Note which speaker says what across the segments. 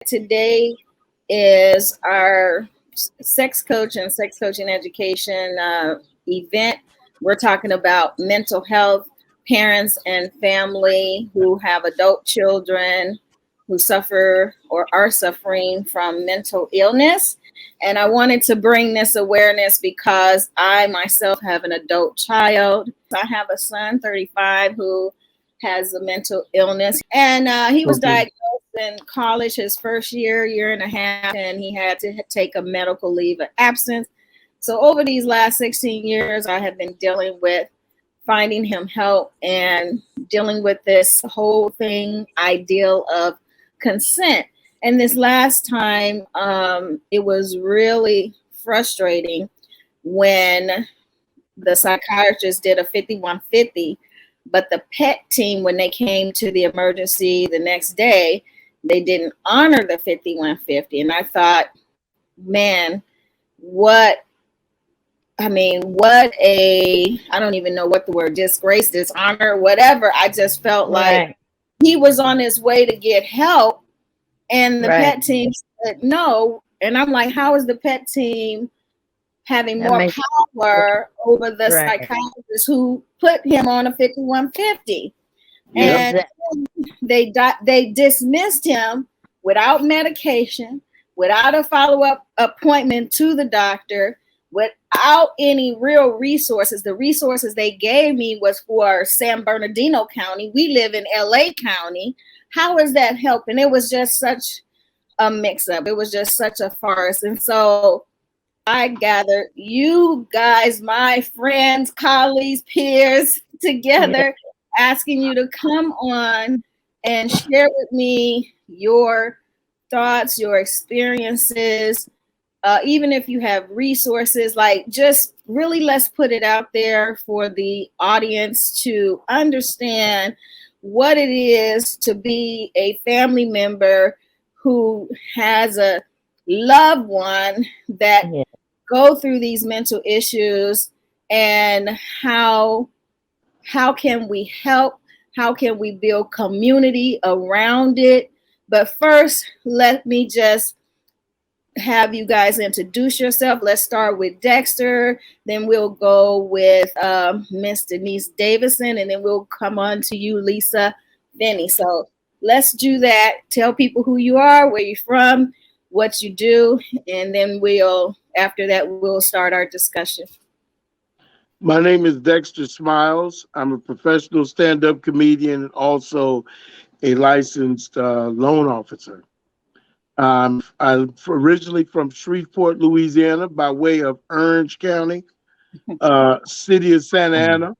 Speaker 1: Today is our sex coach and sex coaching education event. We're talking about mental health, parents and family who have adult children who suffer or are suffering from mental illness. And I wanted to bring this awareness because I myself have an adult child. I have a son, 35, who has a mental illness. And he was diagnosed in college his first year and a half, and he had to take a medical leave of absence. So over these last 16 years, I have been dealing with finding him help and dealing with this whole thing ideal of consent. And this last time, it was really frustrating when the psychiatrist did a 5150, but the PET team, when they came to the emergency the next day, they didn't honor the 5150. And I thought, man, I don't even know what the word, disgrace, dishonor, whatever. I just felt like he was on his way to get help. And the PET team said no. And I'm like, how is the PET team having more power over the psychiatrist who put him on a 5150? And they dismissed him without medication, without a follow-up appointment to the doctor, without any real resources. The resources they gave me was for San Bernardino County. We live in LA County. How is that helping? It was just such a mix-up. It was just such a farce. And so I gathered you guys, my friends, colleagues, peers, together, asking you to come on and share with me your thoughts, your experiences, even if you have resources, like just really let's put it out there for the audience to understand what it is to be a family member who has a loved one that go through these mental issues, and how can we help? How can we build community around it? But first, let me just have you guys introduce yourself. Let's start with Dexter, then we'll go with Miss Denise Davison, and then we'll come on to you, Lisa Finney. So let's do that. Tell people who you are, where you're from, what you do, and then after that, we'll start our discussion.
Speaker 2: My name is Dexter Smiles. I'm a professional stand-up comedian and also a licensed loan officer. I'm originally from Shreveport, Louisiana, by way of Orange County, city of Santa Ana.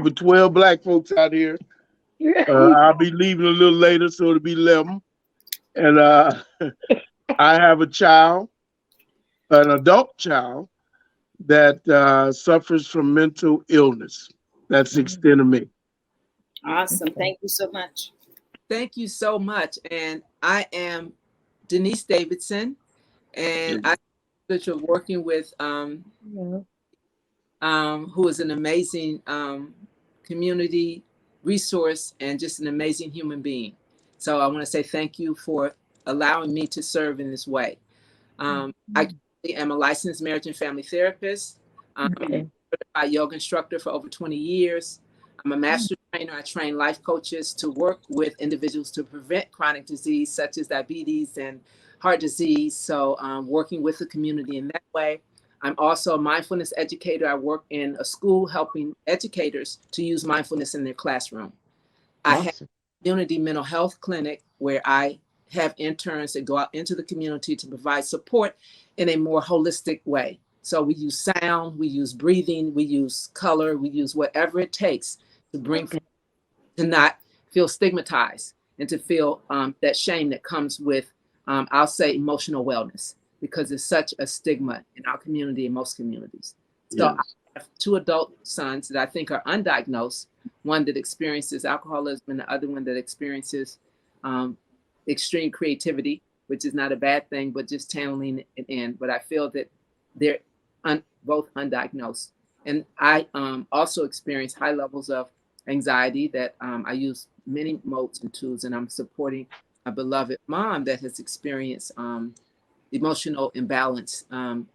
Speaker 2: With 12 black folks out here. I'll be leaving a little later, so it'll be 11. And I have a child, an adult child, that suffers from mental illness. That's the extent of me.
Speaker 1: Awesome. Thank you so much.
Speaker 3: Thank you so much. And I am Denise Davidson, and I that you're working with who is an amazing community resource and just an amazing human being. So I want to say thank you for allowing me to serve in this way. I am a licensed marriage and family therapist. I'm a certified yoga instructor for over 20 years. I'm a master trainer. I train life coaches to work with individuals to prevent chronic disease such as diabetes and heart disease. So working with the community in that way. I'm also a mindfulness educator. I work in a school helping educators to use mindfulness in their classroom. I have a community mental health clinic where I have interns that go out into the community to provide support in a more holistic way. So we use sound, we use breathing, we use color, we use whatever it takes to bring to not feel stigmatized and to feel that shame that comes with, I'll say, emotional wellness, because it's such a stigma in our community and most communities. So I have two adult sons that I think are undiagnosed, one that experiences alcoholism and the other one that experiences extreme creativity, which is not a bad thing, but just channeling it in. But I feel that they're both undiagnosed. And I also experience high levels of anxiety that I use many modes and tools, and I'm supporting my beloved mom that has experienced emotional imbalance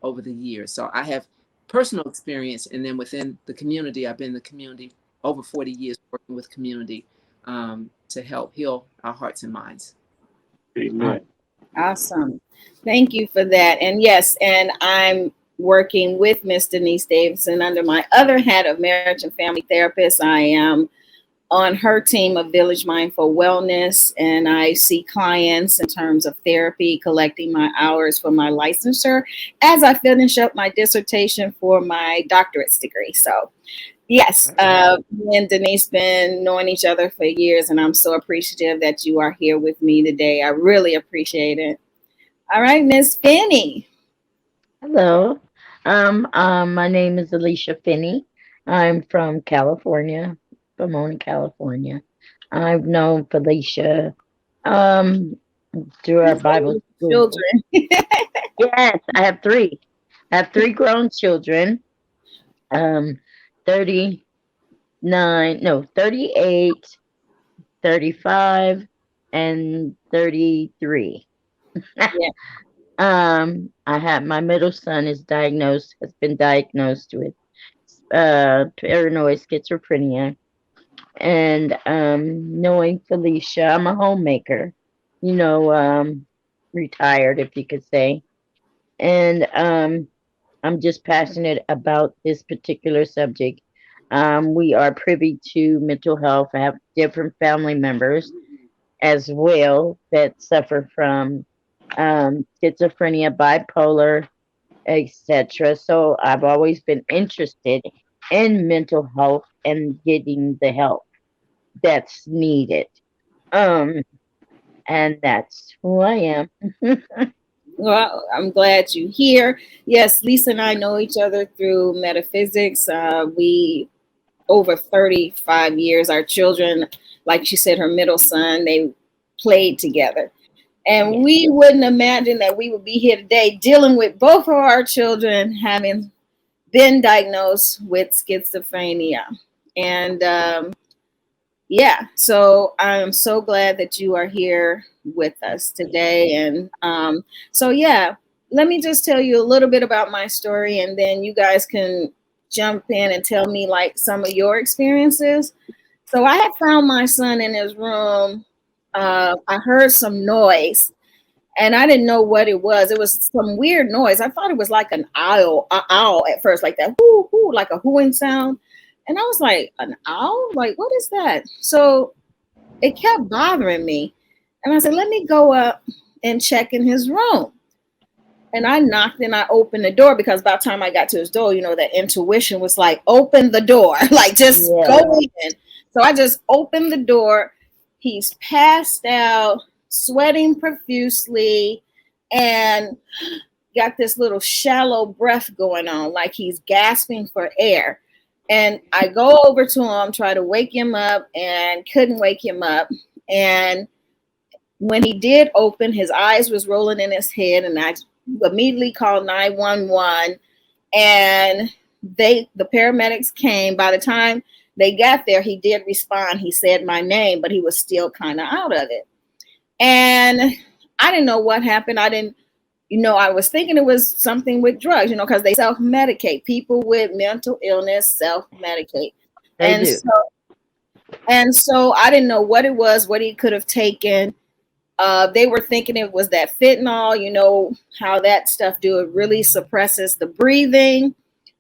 Speaker 3: over the years. So I have personal experience, and then within the community, I've been in the community over 40 years working with community to help heal our hearts and minds.
Speaker 2: Amen.
Speaker 1: Awesome. Thank you for that. And yes, and I'm working with Miss Denise Davidson under my other hat of marriage and family therapist. I am on her team of Village Mindful Wellness, and I see clients in terms of therapy, collecting my hours for my licensure as I finish up my dissertation for my doctorate's degree. So yes, me and Denise been knowing each other for years, and I'm so appreciative that you are here with me today. I really appreciate it. All right, Miss Finney.
Speaker 4: Hello. My name is Alicia Finney. I'm from California, Pomona, California. I've known Felicia through our Bible school.
Speaker 1: Children.
Speaker 4: Yes, I have three. I have three grown children. 39, no, 38, 35, and 33.
Speaker 1: Yeah.
Speaker 4: I have my middle son has been diagnosed with paranoid schizophrenia. And knowing Felicia, I'm a homemaker, retired, if you could say. And I'm just passionate about this particular subject. We are privy to mental health. I have different family members as well that suffer from schizophrenia, bipolar, etc. So I've always been interested in mental health and getting the help that's needed. And that's who I am.
Speaker 1: Well, I'm glad you're here. Yes, Lisa and I know each other through metaphysics. We over 35 years, our children, like she said, her middle son, they played together. And we wouldn't imagine that we would be here today dealing with both of our children having been diagnosed with schizophrenia. And yeah, so I'm so glad that you are here with us today. And so, yeah, let me just tell you a little bit about my story, and then you guys can jump in and tell me like some of your experiences. So I had found my son in his room. I heard some noise, and I didn't know what it was. It was some weird noise. I thought it was like an owl at first, like that whoo whoo, like a hooing sound. And I was like, an owl? Like, what is that? So it kept bothering me. And I said, let me go up and check in his room. And I knocked and I opened the door, because by the time I got to his door, that intuition was like, open the door, like just go in. So I just opened the door. He's passed out, sweating profusely, and got this little shallow breath going on, like he's gasping for air. And I go over to him, try to wake him up, and couldn't wake him up. And when he did open, his eyes was rolling in his head, and I immediately called 911. And the paramedics came. By the time they got there, he did respond. He said my name, but he was still kind of out of it. And I didn't know what happened. I was thinking it was something with drugs, because they self-medicate. People with mental illness self-medicate. And so I didn't know what it was, what he could have taken. They were thinking it was that fentanyl, how that stuff it really suppresses the breathing.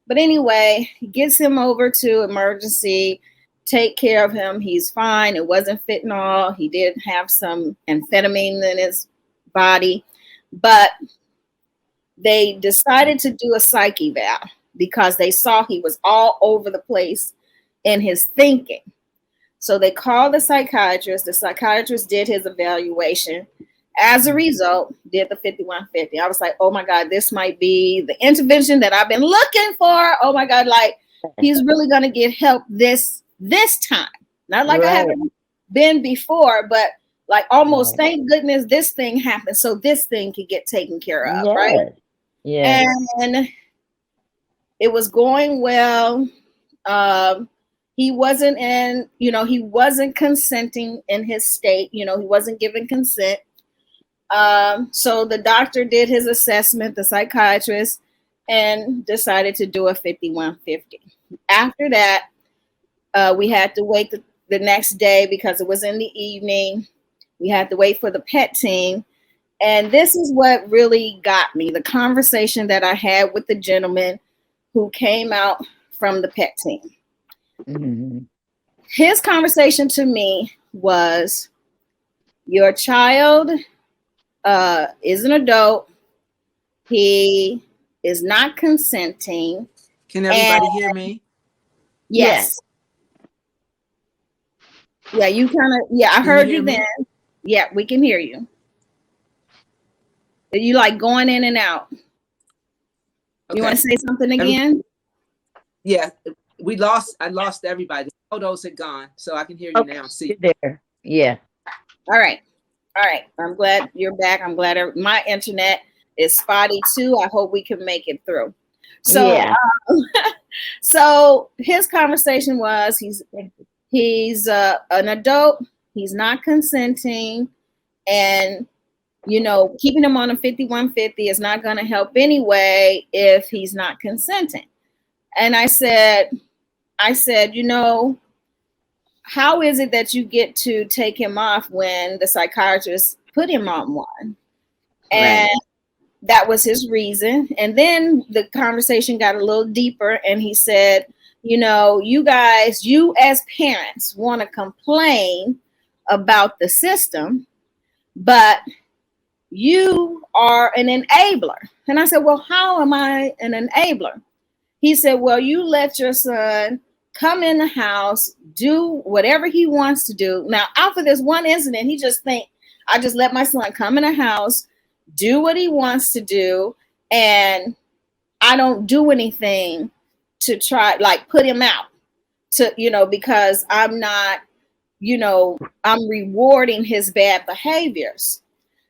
Speaker 1: But anyway, he gets him over to emergency, take care of him. He's fine. It wasn't fentanyl. He did have some amphetamine in his body, but they decided to do a psych eval because they saw he was all over the place in his thinking. So they called the psychiatrist. The psychiatrist did his evaluation. As a result, did the 5150. I was like, oh my God, this might be the intervention that I've been looking for. Oh my God, like he's really going to get help this time. Not like I haven't been before, but like almost thank goodness this thing happened so this thing could get taken care of, right? Yeah. And it was going well. He wasn't he wasn't consenting in his state. He wasn't giving consent. So the doctor did his assessment, the psychiatrist, and decided to do a 5150. After that, we had to wait the next day because it was in the evening. We had to wait for the PET team. And this is what really got me, the conversation that I had with the gentleman who came out from the PET team. Mm-hmm. His conversation to me was, your child is an adult. He is not consenting.
Speaker 3: Can everybody hear me?
Speaker 1: Yes. Yeah, you kind of, yeah, I heard you then. Yeah, we can hear you. Are you like going in and out? Okay. You want to say something again?
Speaker 3: Yeah, I lost everybody. The photos had gone, so I can hear you now. See
Speaker 4: you there. Yeah.
Speaker 1: All right. I'm glad you're back. I'm glad my internet is spotty too. I hope we can make it through. So, yeah. So his conversation was, he's an adult. He's not consenting, and keeping him on a 5150 is not going to help anyway if he's not consenting. And I said, how is it that you get to take him off when the psychiatrist put him on one? And that was his reason. And then the conversation got a little deeper, and he said, you guys, you as parents want to complain about the system, but you are an enabler. And I said, well, how am I an enabler? He said, well, you let your son come in the house, do whatever he wants to do. Now, after this one incident, he just think, I just let my son come in the house, do what he wants to do, and I don't do anything to try, like, put him out to, because I'm not, I'm rewarding his bad behaviors.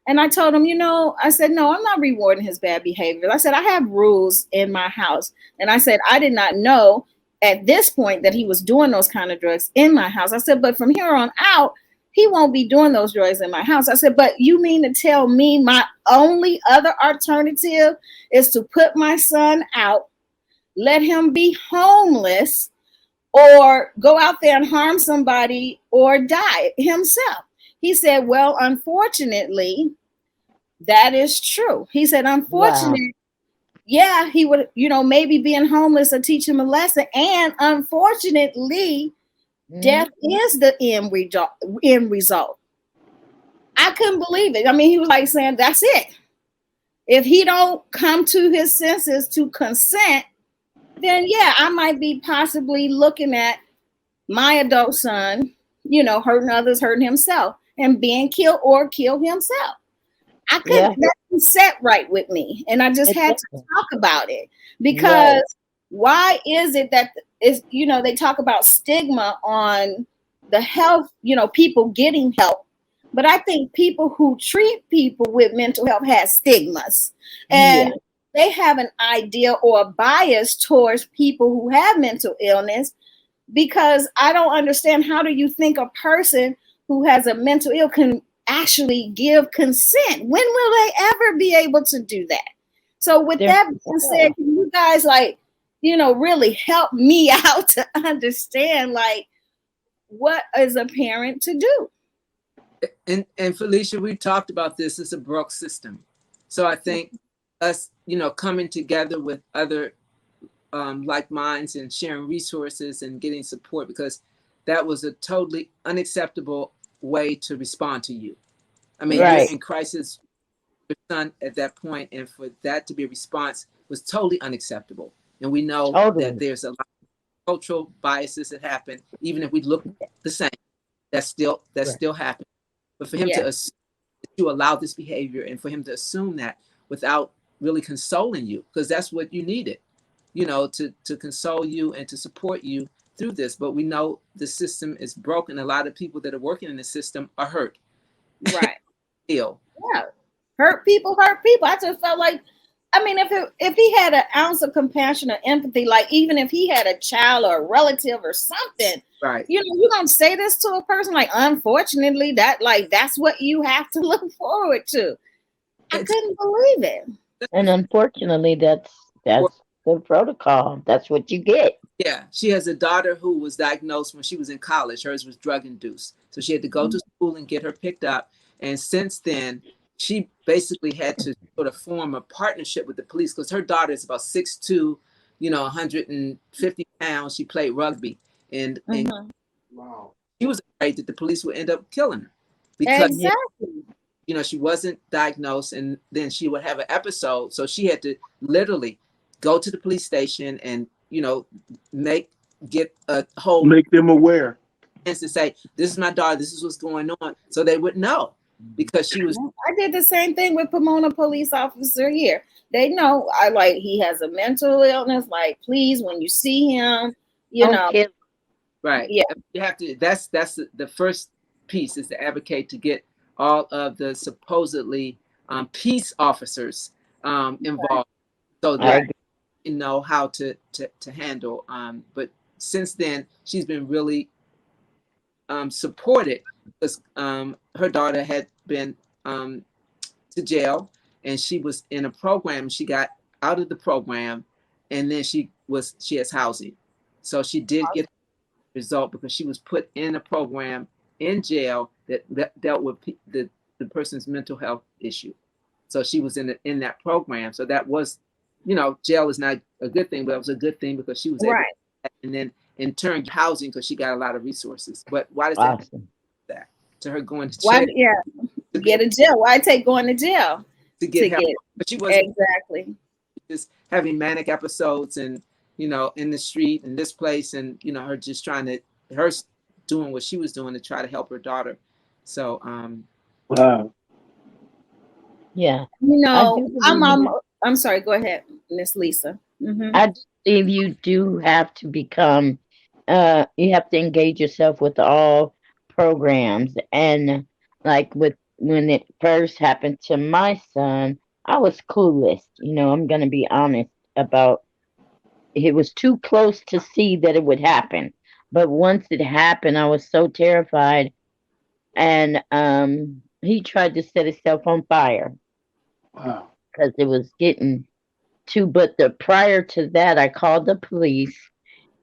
Speaker 1: And I told him, I said, no, I'm not rewarding his bad behavior. I said, I have rules in my house. And I said, I did not know at this point that he was doing those kind of drugs in my house. I said, but from here on out, he won't be doing those drugs in my house. I said, but you mean to tell me my only other alternative is to put my son out, let him be homeless, or go out there and harm somebody or die himself? He said, well, unfortunately, that is true. He said, unfortunately, yeah, he would, maybe being homeless will teach him a lesson. And unfortunately, death is the end result. I couldn't believe it. I mean, he was like saying, that's it. If he don't come to his senses to consent, then yeah, I might be possibly looking at my adult son, hurting others, hurting himself, and being killed or kill himself. I couldn't, that didn't set right with me. And I just had to talk about it, because why is it that they talk about stigma on the health, people getting help. But I think people who treat people with mental health have stigmas, and they have an idea or a bias towards people who have mental illness, because I don't understand, how do you think a person who has a mental ill can actually give consent? When will they ever be able to do that? So with that being said, can you guys really help me out to understand what is a parent to do?
Speaker 3: And Felicia, we talked about this. It's a broke system. So I think us, coming together with other like minds and sharing resources and getting support, because that was a totally unacceptable way to respond to you. I mean, you're in crisis, your son at that point, and for that to be a response was totally unacceptable. And we know that there's a lot of cultural biases that happen, even if we look the same. That still happens. But for him to allow this behavior, and for him to assume that without really consoling you, because that's what you needed, to console you and to support you through this. But we know the system is broken. A lot of people that are working in the system are hurt.
Speaker 1: Right.
Speaker 3: Ill.
Speaker 1: Yeah. Hurt people. I just felt like, I mean, if he had an ounce of compassion or empathy, like even if he had a child or a relative or something,
Speaker 3: right?
Speaker 1: You don't say this to a person, like, unfortunately, that's what you have to look forward to. I couldn't believe it.
Speaker 4: And unfortunately, that's the protocol. That's what you get.
Speaker 3: Yeah, she has a daughter who was diagnosed when she was in college. Hers was drug induced. So she had to go to school and get her picked up. And since then, she basically had to sort of form a partnership with the police because her daughter is about 6'2", 150 pounds. She played rugby. And
Speaker 2: Wow.
Speaker 3: she was afraid that the police would end up killing her because,
Speaker 1: Exactly.
Speaker 3: she wasn't diagnosed and then she would have an episode. So she had to literally go to the police station and, get a whole
Speaker 2: Make them aware.
Speaker 3: chance to say, this is my daughter, this is what's going on. So they would know because she was.
Speaker 1: I did the same thing with Pomona police officer here. They know he has a mental illness. Like, please, when you see him,
Speaker 3: Right.
Speaker 1: Yeah.
Speaker 3: You have to, that's the first piece is to advocate to get all of the supposedly peace officers involved so that you know how to handle. But since then, she's been really supported because her daughter had been to jail and she was in a program. She got out of the program and then she has housing. So she did get the result because she was put in a program in jail that dealt with the person's mental health issue. So she was in that program. So that was, jail is not a good thing, but it was a good thing because she was able to, and then in turn housing because she got a lot of resources. But why does that to her going to jail?
Speaker 1: To get a jail. Why take going to jail?
Speaker 3: To get help. But she wasn't
Speaker 1: exactly
Speaker 3: just having manic episodes and in the street in this place and her just her doing what she was doing to try to help her daughter. So
Speaker 2: wow.
Speaker 4: Yeah.
Speaker 1: I'm sorry, go ahead, Miss Lisa.
Speaker 4: I believe you do have to become you have to engage yourself with all programs. And like when it first happened to my son, I was clueless. I'm gonna be honest about it. Was too close to see that it would happen. But once it happened, I was so terrified. And he tried to set himself on fire.
Speaker 2: Wow.
Speaker 4: Because it was getting too. But prior to that, I called the police,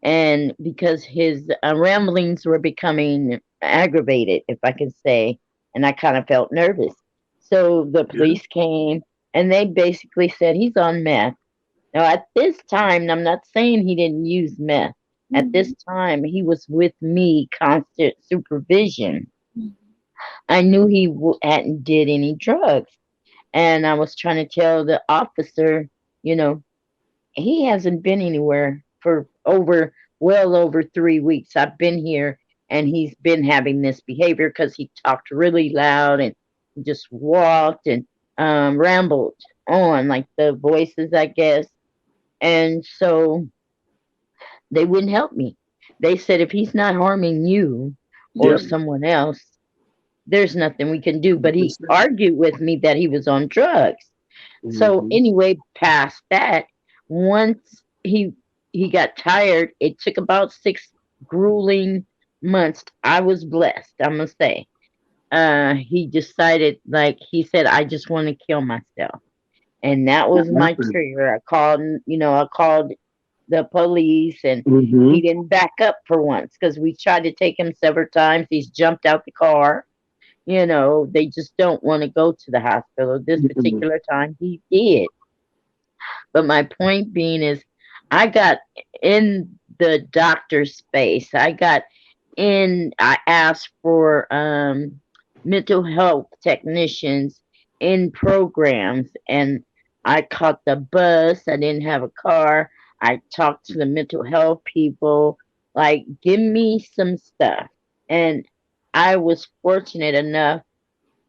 Speaker 4: and because his ramblings were becoming aggravated, if I can say, and I kind of felt nervous. So the police came, and they basically said he's on meth. Now, at this time, I'm not saying he didn't use meth. At this time, he was with me, constant supervision. I knew he hadn't did any drugs. And I was trying to tell the officer, he hasn't been anywhere for well over 3 weeks. I've been here and he's been having this behavior because he talked really loud and just walked and rambled on like the voices, I guess. And so they wouldn't help me. They said, if he's not harming you or someone else, there's nothing we can do. But he argued with me that he was on drugs. So anyway, past that, once he got tired, it took about 6 grueling months. I was blessed, I must say. He decided, like he said, I just want to kill myself. And that was my trigger. I called the police and he didn't back up for once because we tried to take him several times. He's jumped out the car. They just don't want to go to the hospital. This particular time he did. But my point being is I got in the doctor space. I asked for mental health technicians in programs, and I caught the bus. I didn't have a car. I talked to the mental health people, like, give me some stuff. And I was fortunate enough,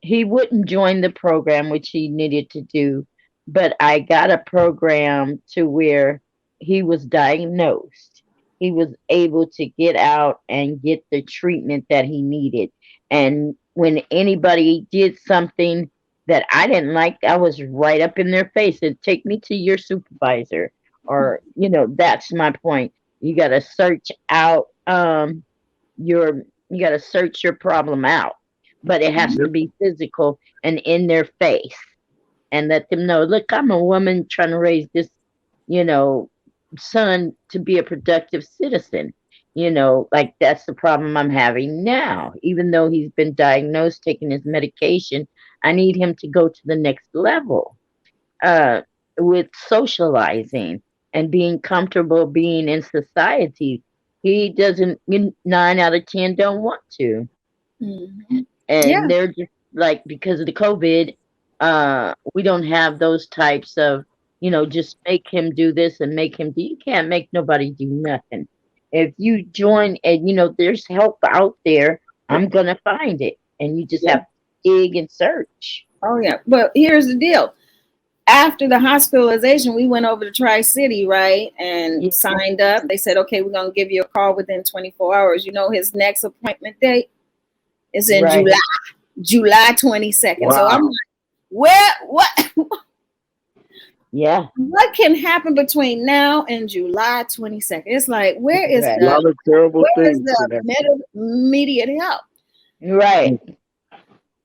Speaker 4: he wouldn't join the program, which he needed to do, but I got a program to where he was diagnosed. He was able to get out and get the treatment that he needed. And when anybody did something that I didn't like, I was right up in their face and take me to your supervisor. Or, that's my point. You got to search out you got to search your problem out, but it has to be physical and in their face. and let them know, look, I'm a woman trying to raise this, you know, son to be a productive citizen. Like that's the problem I'm having now. Even though he's been diagnosed, taking his medication, I need him to go to the next level uh, with socializing and being comfortable being in society. He doesn't, 9 out of 10 don't want to.
Speaker 1: Mhm. Yeah.
Speaker 4: And they're just like, because of the COVID, we don't have those types of, just make him do this and make him do. You can't make nobody do nothing. If you join, and there's help out there, I'm gonna find it, and you just
Speaker 1: Yeah.
Speaker 4: have to dig and search.
Speaker 1: Oh yeah. But here's the deal. After the hospitalization, we went over to Tri-City, right? And
Speaker 4: Yeah.
Speaker 1: signed up. They said, okay, we're gonna give you a call within 24 hours. His next appointment date is in
Speaker 4: Right.
Speaker 1: July 22nd.
Speaker 2: Wow.
Speaker 1: So I'm like,
Speaker 4: Yeah.
Speaker 1: what can happen between now and July 22nd? It's like, where is
Speaker 4: Right.
Speaker 2: A lot of terrible things can happen.
Speaker 1: immediate help?
Speaker 4: Right.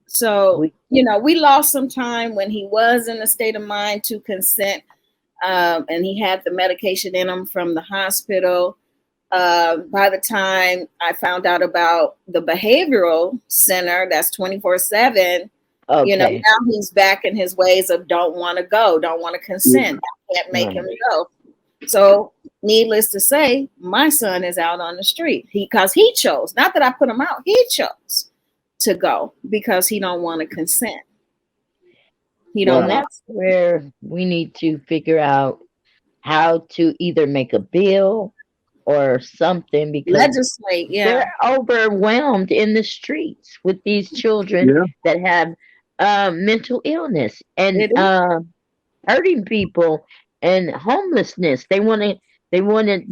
Speaker 1: So, we lost some time when he was in a state of mind to consent, and he had the medication in him from the hospital. By the time I found out about the behavioral center, that's 24/7,
Speaker 4: Okay.
Speaker 1: now he's back in his ways of don't want to go, don't want to consent, can't make him go. So, needless to say, my son is out on the street because he chose, not that I put him out, he chose to go because he don't want to consent.
Speaker 4: Well, that's where we need to figure out how to either make a bill or something, because
Speaker 1: legislate. Yeah,
Speaker 4: they're overwhelmed in the streets with these children that have mental illness and hurting people and homelessness. They want to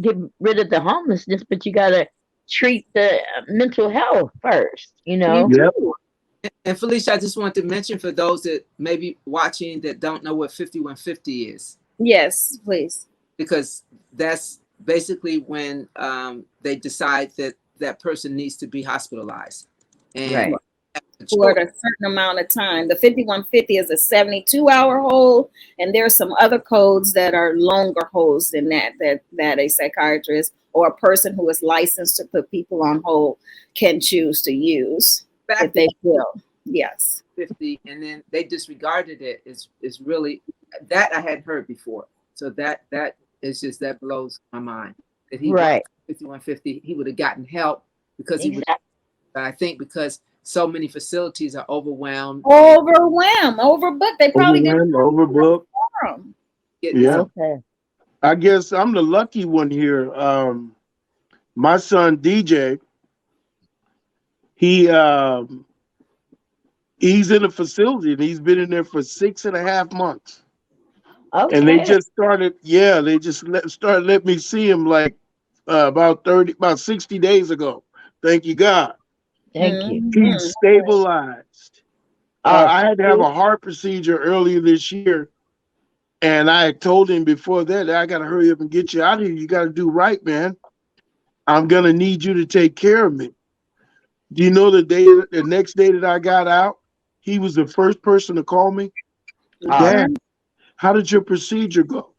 Speaker 4: get rid of the homelessness, but you got to treat the mental health first.
Speaker 2: Yep.
Speaker 3: And Felicia, I just want to mention for those that may be watching that don't know what 5150 is.
Speaker 1: Yes, please.
Speaker 3: Because that's basically when they decide that that person needs to be hospitalized. And
Speaker 1: for a certain amount of time. The 5150 is a 72-hour hold, and there's some other codes that are longer holds than that a psychiatrist or a person who is licensed to put people on hold can choose to use if they feel. Yes.
Speaker 3: 50, and then they disregarded it is really that I hadn't heard before. So that is just, that blows my mind. That he 5150, he would have gotten help because he would. I think because so many facilities are overwhelmed,
Speaker 1: overbooked. They probably didn't
Speaker 2: overbooked. Yeah.
Speaker 4: Okay.
Speaker 2: I guess I'm the lucky one here. My son DJ, he's in a facility and he's been in there for 6.5 months.
Speaker 4: Okay.
Speaker 2: And they just started, started letting me see him like about 60 days ago. Thank you, God.
Speaker 4: Thank you.
Speaker 2: He's stabilized. I had to have a heart procedure earlier this year. And I had told him before that I got to hurry up and get you out of here. You got to do right, man. I'm going to need you to take care of me. Do you know the next day that I got out, he was the first person to call me. Dad, how did your procedure go?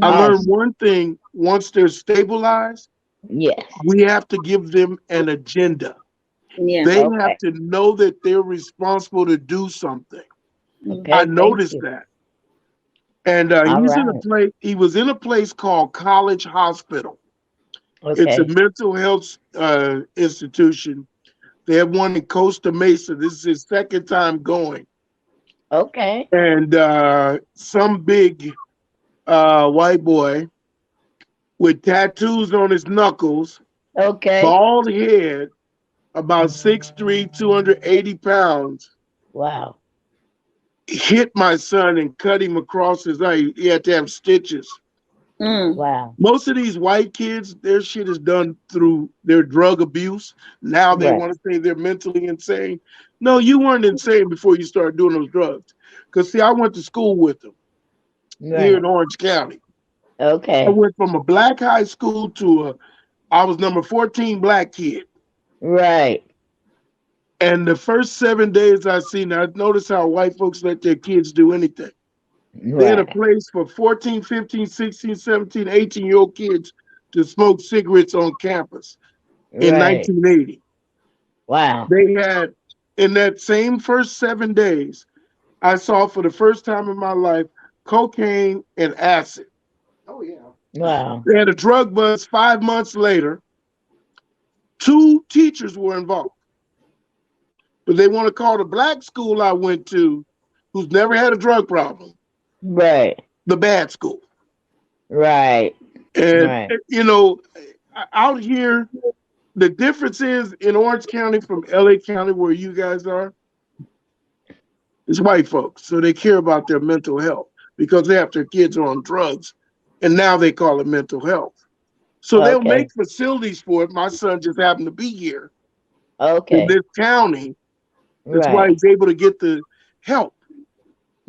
Speaker 2: I learned one thing: once they're stabilized, we have to give them an agenda. They have to know that they're responsible to do something. I noticed that. And he was in a place called College Hospital. It's a mental health institution. They have one in Costa Mesa. This is his second time going.
Speaker 4: Okay.
Speaker 2: And some big white boy with tattoos on his knuckles, bald head, about 6'3", 280 pounds.
Speaker 4: Wow.
Speaker 2: Hit my son and cut him across his eye. He had to have stitches.
Speaker 4: Wow.
Speaker 2: Most of these white kids, their shit is done through their drug abuse. Now they want to say they're mentally insane. No, you weren't insane before you started doing those drugs. Because, see, I went to school with them here in Orange County.
Speaker 4: Okay.
Speaker 2: I went from a black high school to I was number 14 black kid.
Speaker 4: Right.
Speaker 2: And the first 7 days I seen, I noticed how white folks let their kids do anything. They had a
Speaker 4: Right.
Speaker 2: place for 14, 15, 16, 17, 18-year-old kids to smoke cigarettes on campus in
Speaker 4: Right.
Speaker 2: 1980.
Speaker 4: Wow.
Speaker 2: They had, in that same first 7 days, I saw for the first time in my life cocaine and acid. Oh, yeah.
Speaker 4: Wow.
Speaker 2: They had a drug bust 5 months later. 2 teachers were involved. But they want to call the black school I went to, who's never had a drug problem,
Speaker 4: Right.
Speaker 2: the bad school.
Speaker 4: Right.
Speaker 2: And,
Speaker 4: Right.
Speaker 2: out here, the difference is in Orange County from LA County, where you guys are, it's white folks. So they care about their mental health because they have their kids on drugs. And now they call it mental health. So they'll
Speaker 4: Okay.
Speaker 2: make facilities for it. My son just happened to be here in
Speaker 4: Okay.
Speaker 2: this county. That's why
Speaker 4: Right.
Speaker 2: he's able to get the help.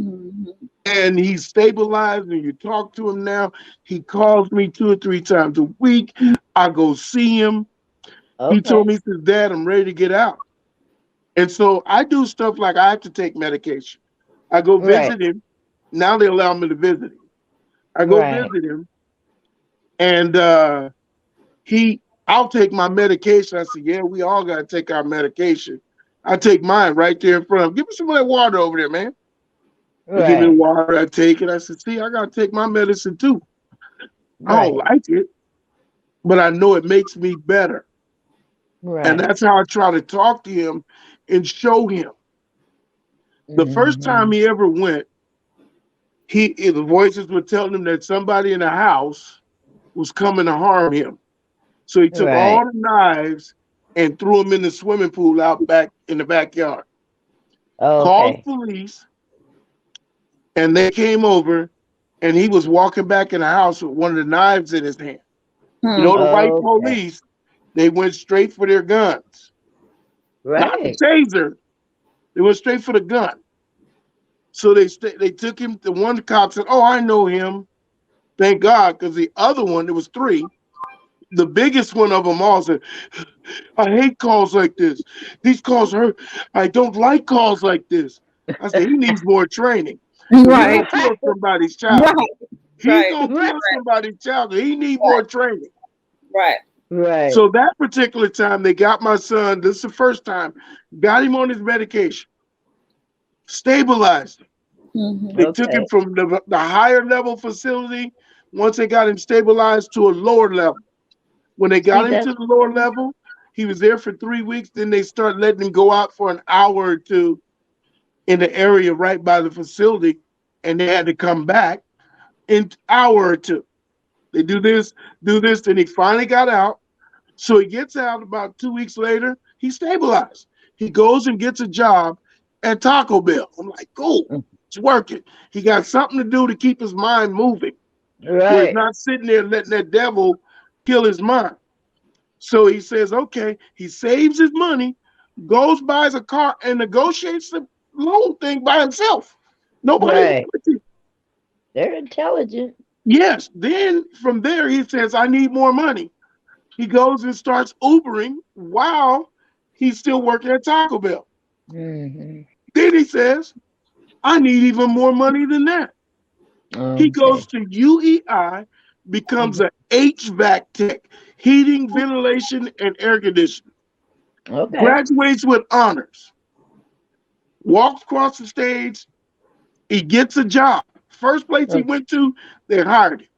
Speaker 1: Mhm.
Speaker 2: And he's stabilized, and you talk to him now. He calls me 2 or 3 times a week. I go see him. He told
Speaker 4: Okay.
Speaker 2: me, he says, Dad, I'm ready to get out. And so I do stuff like I have to take medication. I go
Speaker 4: Right.
Speaker 2: visit him. Now they allow me to visit him. I go
Speaker 4: Right.
Speaker 2: visit him, and I'll take my medication. I said, yeah, we all got to take our medication. I take mine right there in front of him. Give me some of that water over there, man. He give me the
Speaker 4: Right.
Speaker 2: water. I take it. I said, see, I got to take my medicine too. I don't
Speaker 4: Right.
Speaker 2: like it, but I know it makes me better. And
Speaker 4: Right.
Speaker 2: that's how I try to talk to him and show him. The first time
Speaker 4: Hmm.
Speaker 2: he ever went, the voices were telling him that somebody in the house was coming to harm him. So he took all
Speaker 4: Right.
Speaker 2: the knives and threw them in the swimming pool out back in the backyard. Called
Speaker 4: Okay.
Speaker 2: police, and they came over, and he was walking back in the house with one of the knives in his hand. You
Speaker 1: Hmm.
Speaker 2: know, the white
Speaker 4: Okay.
Speaker 2: police, they went straight for their guns, not the
Speaker 4: Right.
Speaker 2: taser. They went straight for the gun. So they took him. The one cop said, "Oh, I know him. Thank God," because the other one, there was 3. The biggest one of them all said, I hate calls like this. These calls hurt. I don't like calls like this. I said, he needs more training because he
Speaker 1: Right.
Speaker 2: gonna kill somebody's child.
Speaker 1: Right.
Speaker 2: He
Speaker 1: Right.
Speaker 2: gonna kill
Speaker 4: Right.
Speaker 2: somebody's child. He need
Speaker 1: Right.
Speaker 2: more training.
Speaker 1: Right.
Speaker 4: Right.
Speaker 2: So that particular time, they got my son. This is the first time. Got him on his medication. Stabilized him.
Speaker 1: Mhm.
Speaker 2: They took him
Speaker 4: Okay.
Speaker 2: from the higher level facility. Once they got him stabilized to a lower level. When they
Speaker 4: See
Speaker 2: got him
Speaker 4: that?
Speaker 2: to the lower level, he was there for 3 weeks. Then they started letting him go out for an hour or two in the area right by the facility, and they had to come back in an hour or two. They do this, then he finally got out. So he gets out about 2 weeks later, he's stabilized. He goes and gets a job at Taco Bell. I'm like, cool, it's working. He got something to do to keep his mind moving, where he's
Speaker 4: Right.
Speaker 2: not sitting there letting that devil kill his mind. So he says, okay, he saves his money, goes, buys a car, and negotiates the loan thing by himself. Nobody was
Speaker 4: Right.
Speaker 2: with him.
Speaker 4: They're intelligent.
Speaker 2: Yes. Then from there, he says, I need more money. He goes and starts Ubering while he's still working at Taco Bell.
Speaker 4: Hmm.
Speaker 2: Then he says, I need even more money than that. He goes
Speaker 4: Okay.
Speaker 2: to UEI, becomes an HVAC tech, heating, ventilation, and air conditioning.
Speaker 4: Okay.
Speaker 2: Graduates with honors. Walks across the stage. He gets a job. First place he went to, they hired him.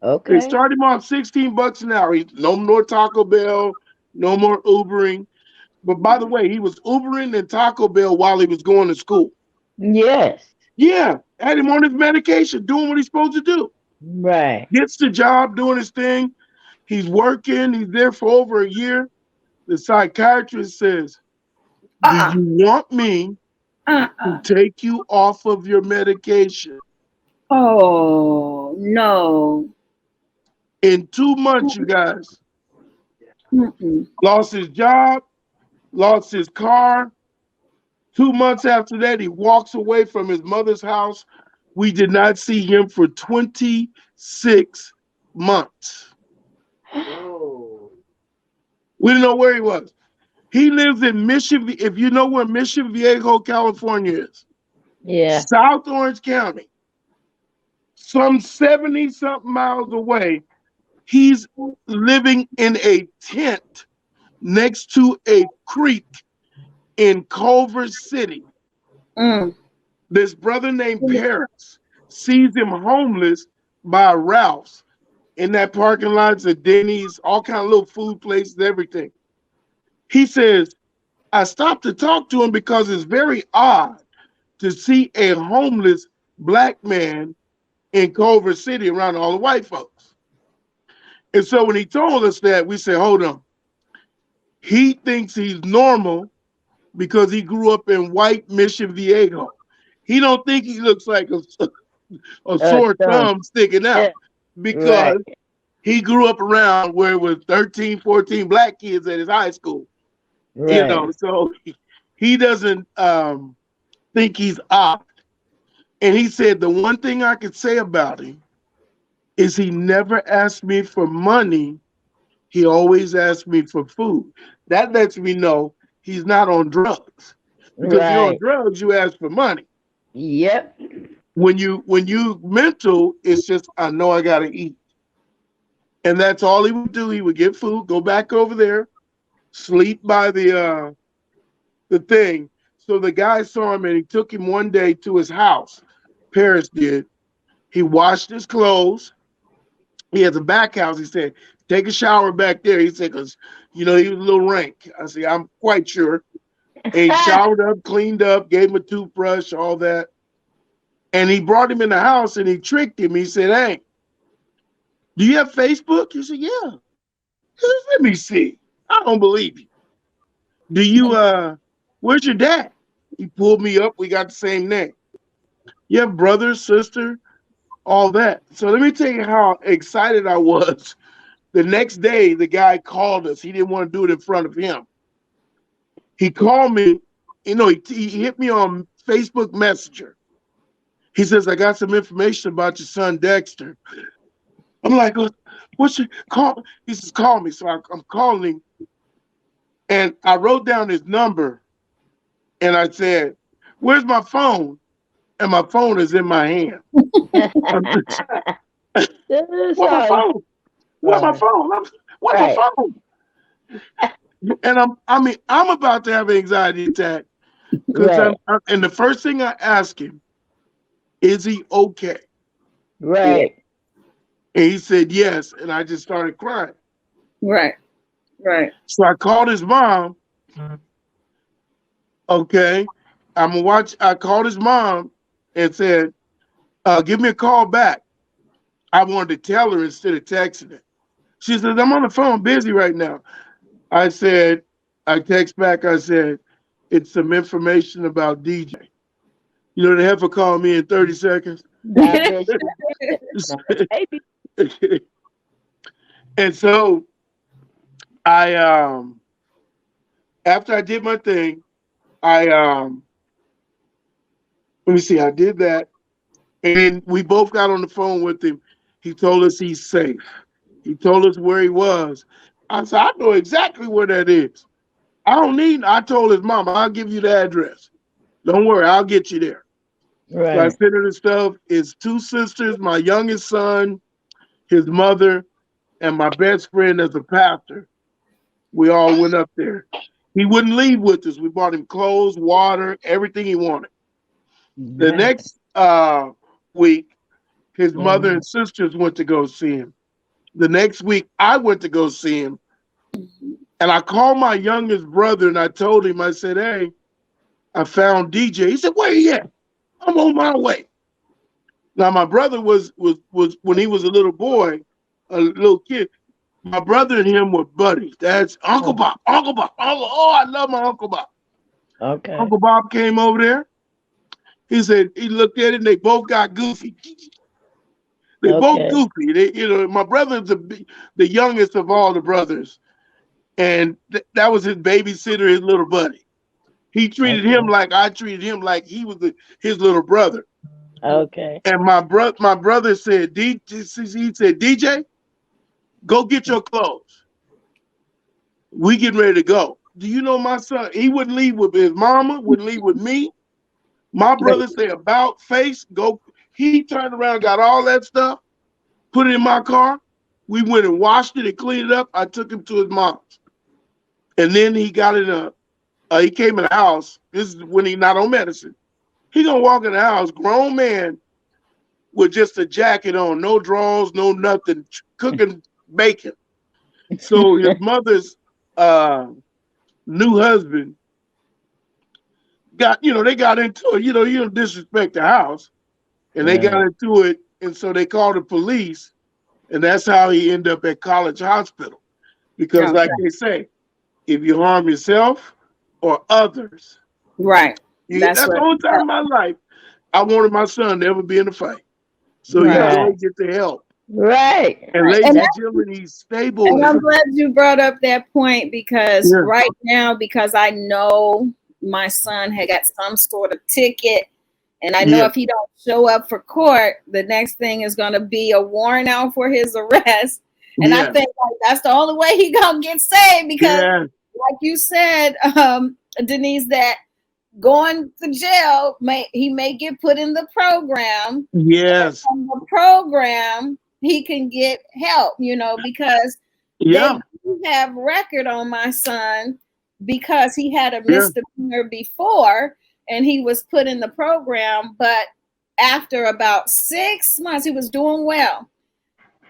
Speaker 2: They
Speaker 4: Okay.
Speaker 2: started him off 16 bucks an hour. No more Taco Bell, no more Ubering. But by the way, he was Ubering and Taco Bell while he was going to school.
Speaker 4: Yes.
Speaker 2: Yeah, had him on his medication, doing what he's supposed to do.
Speaker 4: Right.
Speaker 2: Gets the job, doing his thing. He's working. He's there for over a year. The psychiatrist says, do
Speaker 1: Uh-uh.
Speaker 2: you want me to
Speaker 1: Uh-uh.
Speaker 2: take you off of your medication?
Speaker 1: Oh no.
Speaker 2: In 2 months, you guys,
Speaker 1: Mm-mm.
Speaker 2: lost his job, lost his car. 2 months after that, he walks away from his mother's house. We did not see him for 26 months. We didn't know where he was. He lives in Mission. If you know where Mission Viejo, California is,
Speaker 4: Yeah.
Speaker 2: South Orange County, some 70 something miles away. He's living in a tent next to a creek in Culver City. This brother named Paris sees him homeless by Ralph's in that parking lots of Denny's, all kind of little food places, everything. He says, I stopped to talk to him because it's very odd to see a homeless black man in Culver City around all the white folks. And so when he told us that, we said, hold on. He thinks he's normal because he grew up in white Mission Viejo. He don't think he looks like a sore thumb sticking out because he grew up around where it was 13, 14 black kids at his high school. Right. You know, so he doesn't think he's odd. And he said the one thing I could say about him is he never asked me for money. He always asked me for food. That lets me know he's not on drugs. Because if you're on drugs, you ask for money.
Speaker 4: Yep.
Speaker 2: When you mental, it's just, I know I gotta eat. And that's all he would do. He would get food, go back over there, sleep by the thing. So the guy saw him and he took him one day to his house. Paris did. He washed his clothes. He has a back house. He said, take a shower back there. He said, because, you know, he was a little rank. I said, I'm quite sure. And he showered up, cleaned up, gave him a toothbrush, all that. And he brought him in the house and he tricked him. He said, hey, do you have Facebook? He said, yeah. Let me see. I don't believe you. Do you, where's your dad? He pulled me up. We got the same name. You have brother, sister, all that. So let me tell you how excited I was. The next day, the guy called us. He didn't want to do it in front of him. He called me. You know, he hit me on Facebook Messenger. He says, I got some information about your son, Dexter. I'm like, what's your call? He says, call me. So I'm calling him. And I wrote down his number. And I said, where's my phone? And my phone is in my hand. Where's my phone? Where's my phone? Where's my phone? And I'm about to have an anxiety attack because and the first thing I ask him, is he okay?
Speaker 4: Right.
Speaker 2: And he said yes, and I just started crying.
Speaker 1: Right.
Speaker 2: So I called his mom. Okay, I'm gonna watch. I called his mom and said, give me a call back. I wanted to tell her instead of texting her. She said, I'm on the phone, busy right now. I said, I text back, I said, it's some information about DJ. You know, they have to call me in 30 seconds. And so I, after I did my thing, let me see, I did that. And we both got on the phone with him. He told us he's safe. He told us where he was. I said, I know exactly where that is. I told his mom, I'll give you the address. Don't worry, I'll get you there. Right. So I sent her the stuff. His two sisters, my youngest son, his mother, and my best friend as a pastor. We all went up there. He wouldn't leave with us. We bought him clothes, water, everything he wanted. The next week, his mother and sisters went to go see him. The next week, I went to go see him. And I called my youngest brother and I told him, I said, hey, I found DJ. He said, where you at? I'm on my way. Now, my brother was when he was a little boy, a little kid, my brother and him were buddies. That's Uncle Bob. Oh, I love my Uncle Bob. Okay. Uncle Bob came over there. He said, he looked at it and they both got goofy. They both goofy. They, my brother's the youngest of all the brothers. And that was his babysitter, his little buddy. He treated him like I treated him, like he was his little brother. Okay. And my brother said, DJ, go get your clothes. We getting ready to go. do you know my son? He wouldn't leave with his mama, wouldn't leave with me. My brother say about face, go. He turned around, got all that stuff, put it in my car. We went and washed it and cleaned it up. I took him to his mom's. And then he got in he came in the house. This is when he not on medicine. He gonna walk in the house, grown man with just a jacket on, no drawers, no nothing, cooking bacon. So his mother's new husband they got into it. You don't disrespect the house. And they got into it. And so they called the police. And that's how he ended up at College Hospital. Because like they say, if you harm yourself or others.
Speaker 1: Right.
Speaker 2: That's the whole time in my life, I wanted my son to ever be in a fight. So he always get the help.
Speaker 4: Right.
Speaker 2: And ladies and gentlemen, he's stable.
Speaker 1: And I'm glad you brought up that point because right now, because I know my son had got some sort of ticket. And I know if he don't show up for court, the next thing is going to be a warrant out for his arrest. And I think that's the only way he going to get saved because like you said, Denise, that going to jail, he may get put in the program.
Speaker 2: Yes.
Speaker 1: From the program, he can get help, because they do have record on my son because he had a misdemeanor before and he was put in the program. But after about 6 months, he was doing well.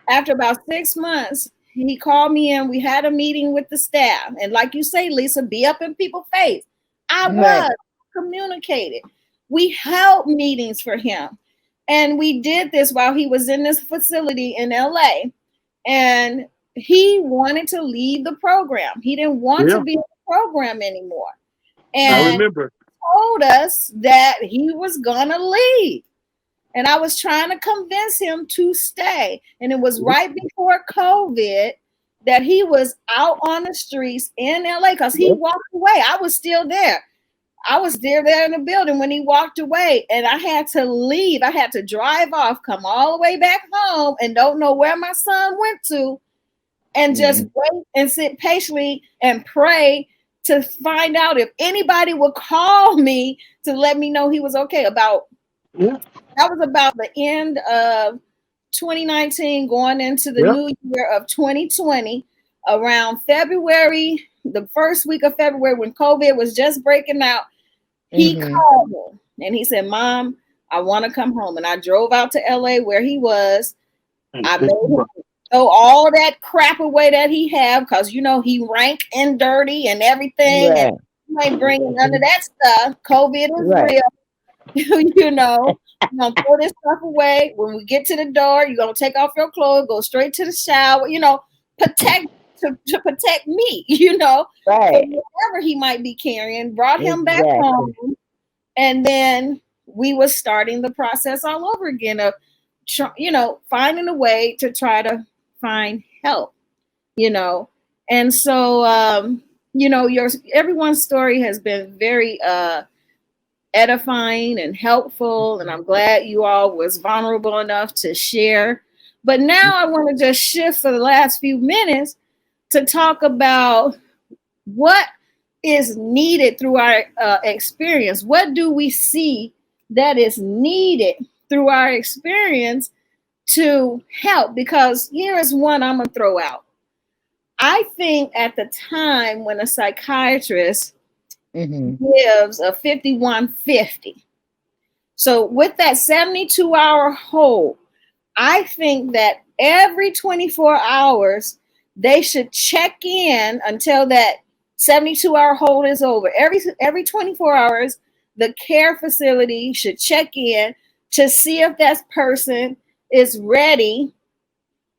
Speaker 1: After about 6 months, he called me in. We had a meeting with the staff. And like you say, Lisa, be up in people's face. I was communicated. We held meetings for him. And we did this while he was in this facility in LA. And he wanted to leave the program. He didn't want to be in the program anymore. And
Speaker 2: I remember.
Speaker 1: Told us that he was gonna leave. And I was trying to convince him to stay. And it was right before COVID that he was out on the streets in LA because he walked away. I was still there. I was there in the building when he walked away, and I had to leave. I had to drive off, come all the way back home, and don't know where my son went to, and just wait and sit patiently and pray to find out if anybody would call me to let me know he was okay. That was about the end of 2019, going into the new year of 2020, around February, the first week of February when COVID was just breaking out. He called me and he said, "Mom, I want to come home." And I drove out to LA where he was. I made him throw all that crap away that he had because, he rank and dirty and everything.
Speaker 4: Right.
Speaker 1: And you ain't bringing none of that stuff. COVID is real. You're going to throw this stuff away. When we get to the door, you're going to take off your clothes, go straight to the shower, protect to protect me,
Speaker 4: Right.
Speaker 1: So whatever he might be carrying, brought him back home. And then we were starting the process all over again of, finding a way to try to find help, And so, everyone's story has been very edifying and helpful. And I'm glad you all was vulnerable enough to share. But now I want to just shift for the last few minutes to talk about what is needed through our experience. What do we see that is needed through our experience to help? Because here is one I'm going to throw out. I think at the time when a psychiatrist gives a 5150, so with that 72-hour hold, I think that every 24 hours, they should check in until that 72-hour hold is over. Every 24 hours, the care facility should check in to see if that person is ready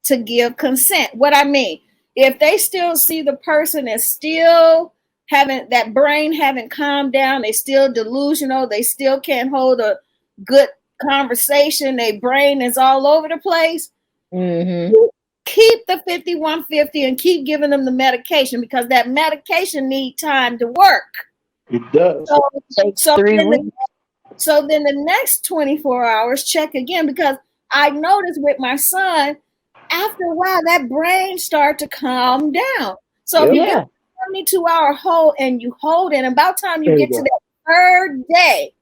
Speaker 1: to give consent. What I mean, if they still see the person is still that brain haven't calmed down, they still delusional, they still can't hold a good conversation, their brain is all over the place, keep the 5150 and keep giving them the medication because that medication need time to work.
Speaker 2: It does.
Speaker 1: So then the next 24 hours, check again, because I noticed with my son, after a while, that brain start to calm down. So if you give 72-hour hold and you hold it. And about time you get to that third day,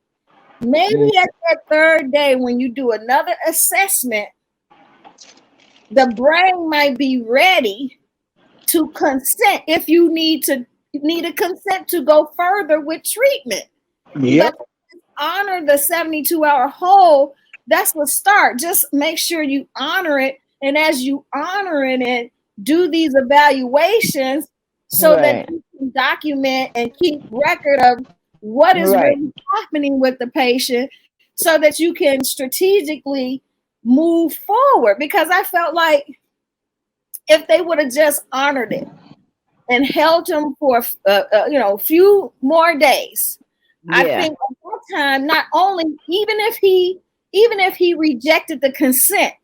Speaker 1: maybe at that third day when you do another assessment, the brain might be ready to consent if you need a consent to go further with treatment.
Speaker 2: Yep.
Speaker 1: But honor the 72-hour hold. That's the start. Just make sure you honor it. And as you honor it, do these evaluations so that you can document and keep record of what is really happening with the patient so that you can strategically move forward. Because I felt like if they would have just honored it and held him for a few more days, I think at that time, not only even if he rejected the consent,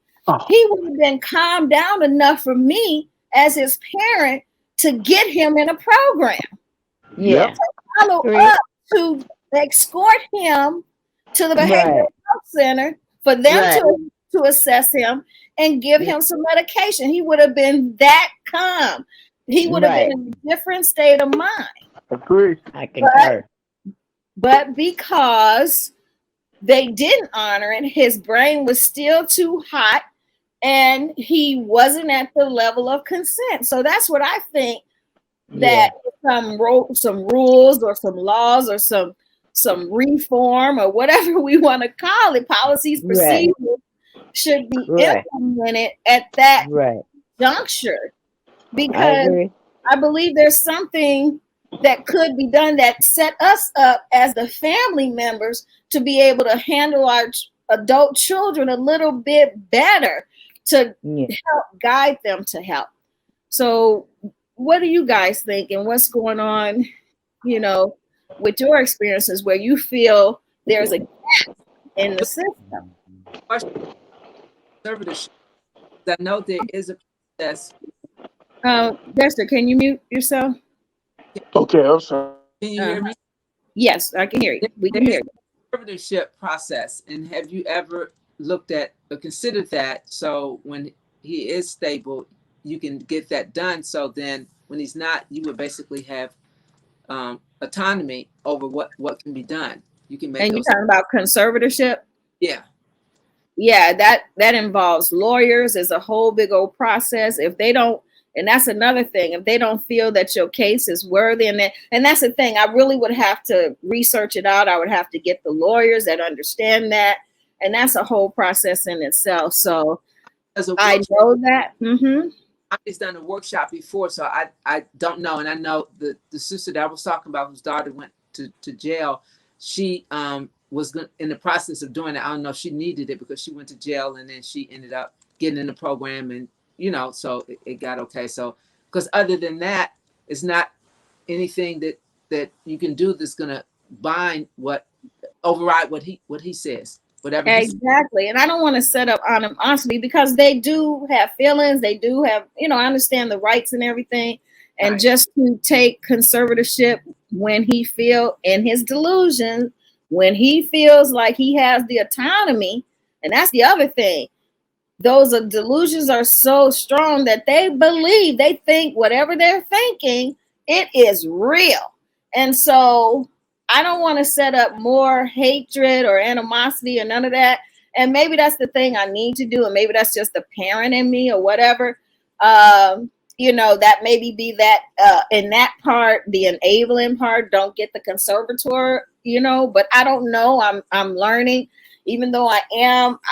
Speaker 1: he would have been calmed down enough for me as his parent to get him in a program.
Speaker 2: Yep.
Speaker 1: To follow up, to escort him to the behavioral health center for them to assess him and give him some medication. He would have been that calm. He would have been in a different state of mind.
Speaker 2: Agreed.
Speaker 4: I concur.
Speaker 1: But because they didn't honor it, his brain was still too hot and he wasn't at the level of consent. So that's what I think, that some rules or some laws or some reform or whatever we want to call it, policies, procedures, should be implemented at that juncture. Because I believe there's something that could be done that set us up as the family members to be able to handle our adult children a little bit better, to help guide them to help. So what do you guys think, and what's going on, with your experiences where you feel there's a gap in the system?
Speaker 3: Conservatorship. I know there is a process.
Speaker 1: Dexter, can you mute yourself?
Speaker 2: Okay, I'm sorry.
Speaker 3: Can you hear me?
Speaker 1: Yes, I can hear you. We can hear you.
Speaker 3: Conservatorship process, and have you ever looked at or considered that? So when he is stable, you can get that done. So then when he's not, you would basically have autonomy over what can be done. You can make.
Speaker 1: And you're talking about conservatorship?
Speaker 3: Yeah.
Speaker 1: Yeah, that involves lawyers. It's a whole big old process. If they don't, and that's another thing, if they don't feel that your case is worthy, and that's the thing, I really would have to research it out. I would have to get the lawyers that understand that, and that's a whole process in itself. So I know that.
Speaker 3: I've done a workshop before, so I don't know. And I know the sister that I was talking about, whose daughter went to jail, she was in the process of doing it. I don't know if she needed it because she went to jail and then she ended up getting in the program, and so it got okay. So because other than that, it's not anything that you can do that's gonna override what he says. Whatever.
Speaker 1: Exactly. And I don't want to set up animosity because they do have feelings. They do have, I understand the rights and everything. And just to take conservatorship when he feels in his delusions, when he feels like he has the autonomy, and that's the other thing. Those delusions are so strong that they think whatever they're thinking, it is real. And so I don't want to set up more hatred or animosity or none of that. And maybe that's the thing I need to do. And maybe that's just the parent in me or whatever. That maybe be that in that part, the enabling part, don't get the conservator, but I don't know. I'm learning, even though I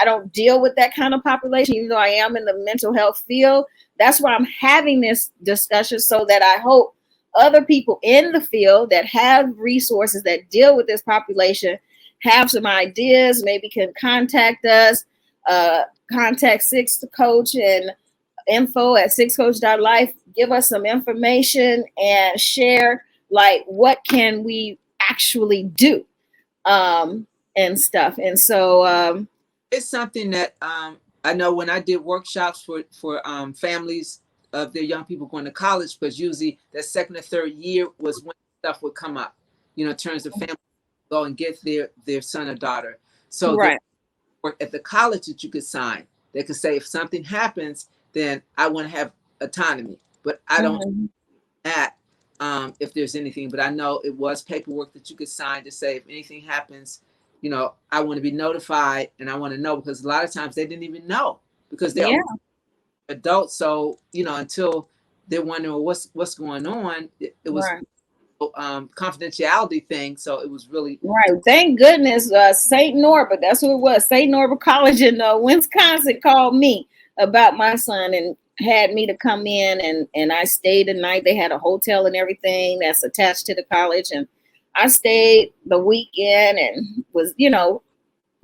Speaker 1: don't deal with that kind of population, even though I am in the mental health field. That's why I'm having this discussion, so that I hope other people in the field that have resources that deal with this population have some ideas, maybe can contact us, contact Six Coach and info@sixcoach.life, give us some information and share what can we actually do and stuff. And so
Speaker 3: it's something that I know when I did workshops for families of their young people going to college, because usually that second or third year was when stuff would come up, in terms of family go and get their son or daughter. So at the college that you could sign, they could say, if something happens, then I want to have autonomy, but I don't that if there's anything, but I know it was paperwork that you could sign to say if anything happens, you know, I want to be notified and I want to know, because a lot of times they didn't even know because they're adults. So, you know, until they're wondering what's going on, it was confidentiality thing. So it was really
Speaker 1: Thank goodness St. Norbert, that's who it was. St. Norbert College in Wisconsin called me about my son and had me to come in, and I stayed the night. They had a hotel and everything that's attached to the college, and I stayed the weekend and was, you know,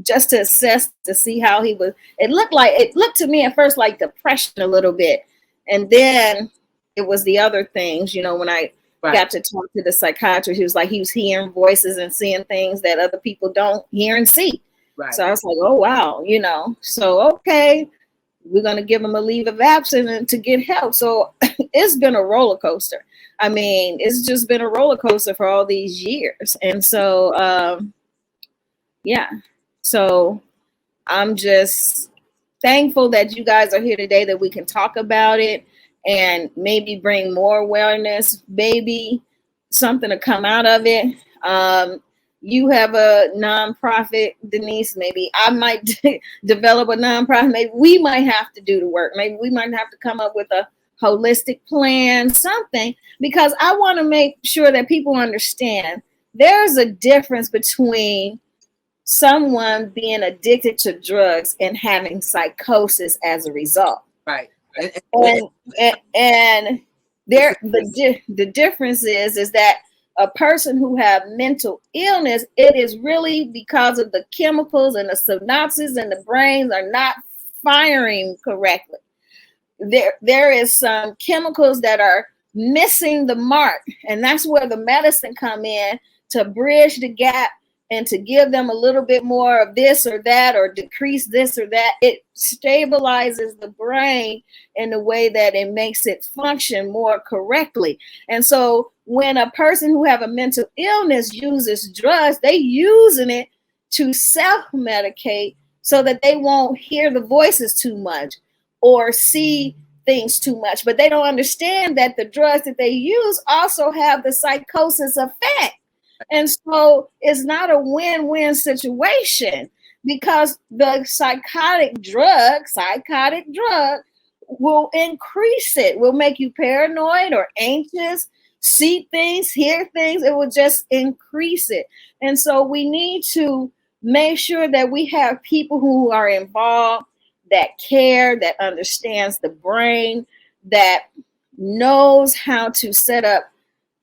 Speaker 1: just to assess to see how he was. It looked to me at first like depression a little bit, and then it was the other things, you know, when I got to talk to the psychiatrist. He was like, he was hearing voices and seeing things that other people don't hear and see. So I was like, oh wow, you know, so okay, we're going to give him a leave of absence to get help. So it's been a roller coaster. I mean, it's just been a roller coaster for all these years. And so, yeah, so I'm just thankful that you guys are here today, that we can talk about it and maybe bring more awareness, maybe something to come out of it. You have a nonprofit, Denise. Maybe I might develop a nonprofit. Maybe we might have to do the work. Maybe we might have to come up with a holistic plan, something, because I want to make sure that people understand there's a difference between someone being addicted to drugs and having psychosis as a result. And there the difference is that a person who have mental illness, it is really because of the chemicals and the synapses and the brains are not firing correctly. There is some chemicals that are missing the mark, and that's where the medicine come in to bridge the gap and to give them a little bit more of this or that, or decrease this or that. It stabilizes the brain in a way that it makes it function more correctly. And so when a person who have a mental illness uses drugs, they using it to self-medicate so that they won't hear the voices too much or see things too much. But they don't understand that the drugs that they use also have the psychosis effect. And so it's not a win-win situation, because the psychotic drug will increase it, will make you paranoid or anxious, see things, hear things. It will just increase it. And so we need to make sure that we have people who are involved, that care, that understands the brain, that knows how to set up,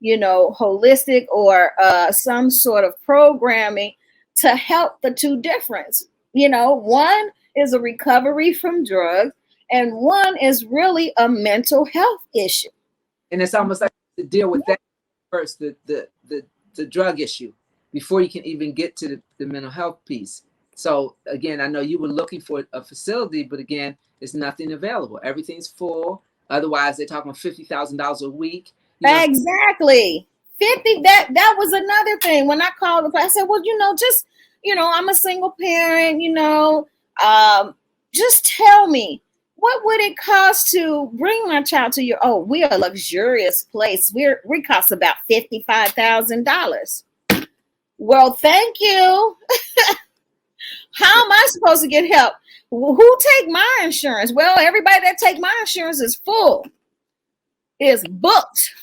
Speaker 1: you know, holistic or some sort of programming to help the two difference. You know, one is a recovery from drugs and one is really a mental health issue.
Speaker 3: And it's almost like to deal with that first, the drug issue, before you can even get to the mental health piece. So again, I know you were looking for a facility, but again, there's nothing available. Everything's full. Otherwise, they're talking $50,000 a week.
Speaker 1: Exactly. 50. That was another thing. When I called the place, I said, well, you know, just, you know, I'm a single parent, you know, just tell me, what would it cost to bring my child to we are a luxurious place. We cost about $55,000. Well, thank you. How am I supposed to get help? Who take my insurance? Well, everybody that take my insurance is full. Is booked.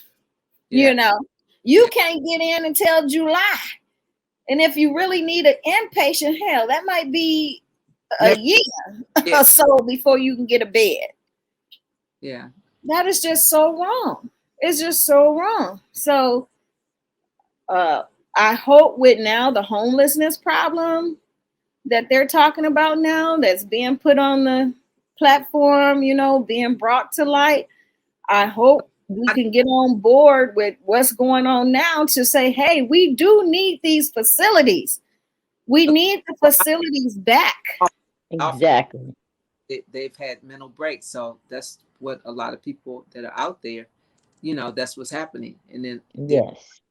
Speaker 1: You know, you can't get in until July. And if you really need an inpatient, hell, that might be a year or so before you can get a bed.
Speaker 3: Yeah.
Speaker 1: That is just so wrong. It's just so wrong. So I hope with now the homelessness problem that they're talking about now, that's being put on the platform, you know, being brought to light, I hope we can get on board with what's going on now to say, hey, we do need these facilities. We need the facilities back.
Speaker 4: Exactly.
Speaker 3: They've had mental breaks. So that's what a lot of people that are out there, you know, that's what's happening. And then
Speaker 4: yes,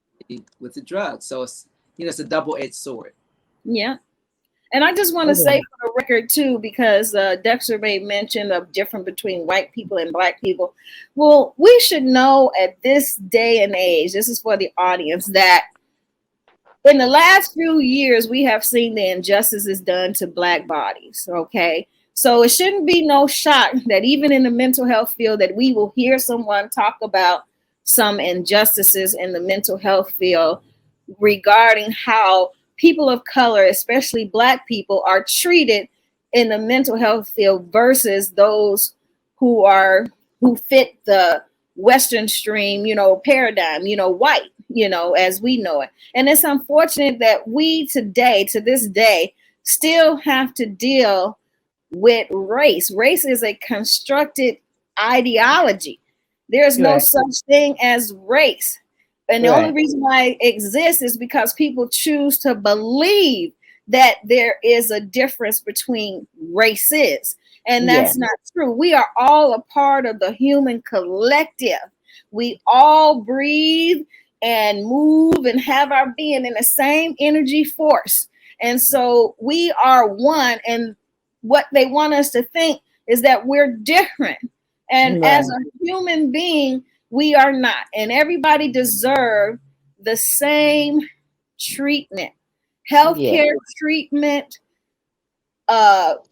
Speaker 3: with the drugs. So it's, you know, it's a double-edged sword.
Speaker 1: Yeah. And I just want to
Speaker 4: Okay.
Speaker 1: say for the record too, because Dexter made mention of difference between white people and black people. Well, we should know at this day and age, this is for the audience, that in the last few years, we have seen the injustices done to black bodies. Okay. So it shouldn't be no shock that even in the mental health field that we will hear someone talk about some injustices in the mental health field regarding how people of color, especially black people, are treated in the mental health field versus those who are who fit the Western stream, paradigm, white, as we know it. And it's unfortunate that we today, to this day, still have to deal with race. Race is a constructed ideology. There's no
Speaker 4: Right.
Speaker 1: such thing as race. And the only
Speaker 4: Right.
Speaker 1: reason why it exists is because people choose to believe that there is a difference between races. And
Speaker 4: Yeah.
Speaker 1: that's not true. We are all a part of the human collective. We all breathe and move and have our being in the same energy force. And so we are one. And what they want us to think is that we're different. And as
Speaker 4: Right.
Speaker 1: a human being, we are not. And everybody deserves the same treatment,
Speaker 4: Yeah.
Speaker 1: healthcare treatment,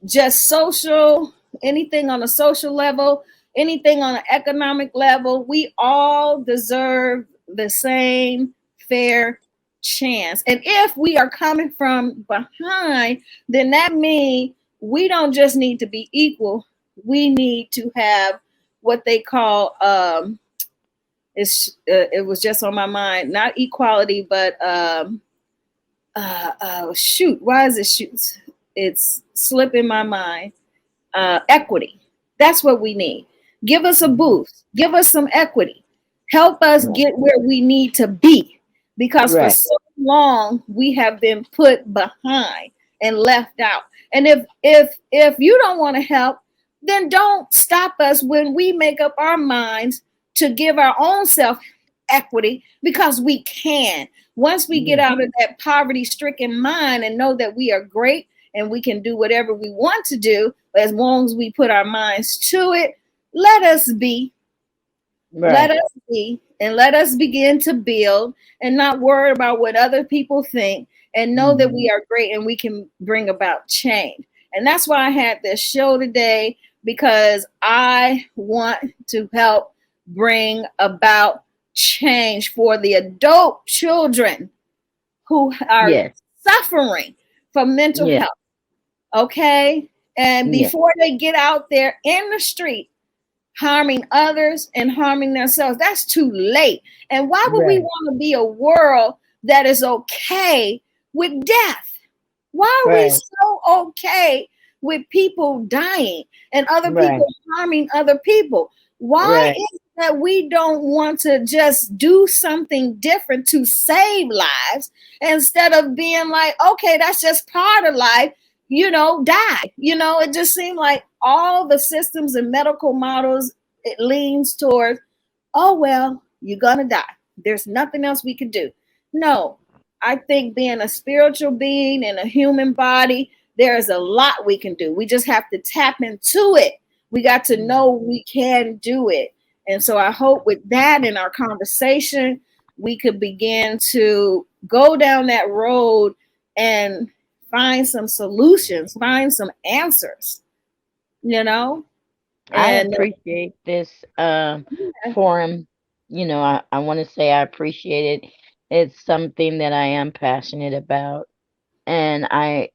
Speaker 1: just social, anything on a social level, anything on an economic level. We all deserve the same fair chance. And if we are coming from behind, then that means we don't just need to be equal. We need to have what they call it was just on my mind, not equality, but shoot, why is it shoot? It's slipping my mind. Equity. That's what we need. Give us a boost. Give us some equity. Help us
Speaker 4: Right.
Speaker 1: get where we need to be. Because for
Speaker 4: Right.
Speaker 1: so long we have been put behind and left out. And if you don't want to help, then don't stop us when we make up our minds to give our own self equity, because we can. Once we get
Speaker 4: Yeah.
Speaker 1: out of that poverty stricken mind and know that we are great and we can do whatever we want to do as long as we put our minds to it, let us be. Let
Speaker 4: Right.
Speaker 1: us be, and let us begin to build and not worry about what other people think, and know that
Speaker 4: Hmm.
Speaker 1: we are great and we can bring about change. And that's why I had this show today, because I want to help bring about change for the adult children who are
Speaker 4: Yes.
Speaker 1: suffering from mental
Speaker 4: Yeah.
Speaker 1: health. Okay. And
Speaker 4: Yeah.
Speaker 1: before they get out there in the street harming others and harming themselves, that's too late. And why would we
Speaker 4: Right.
Speaker 1: want to be a world that is okay with death? Why are we
Speaker 4: Right.
Speaker 1: so okay with people dying and other
Speaker 4: Right.
Speaker 1: people harming other people? Why
Speaker 4: Right.
Speaker 1: is it that we don't want to just do something different to save lives, instead of being like, okay, that's just part of life, die? It just seemed like all the systems and medical models, it leans towards, oh, well, you're going to die. There's nothing else we can do. No, I think being a spiritual being in a human body, there is a lot we can do. We just have to tap into it. We got to know we can do it. And so I hope with that in our conversation, we could begin to go down that road and find some solutions, find some answers, you know?
Speaker 4: I
Speaker 1: And
Speaker 4: appreciate this forum. I want to say I appreciate it. It's something that I am passionate about, and I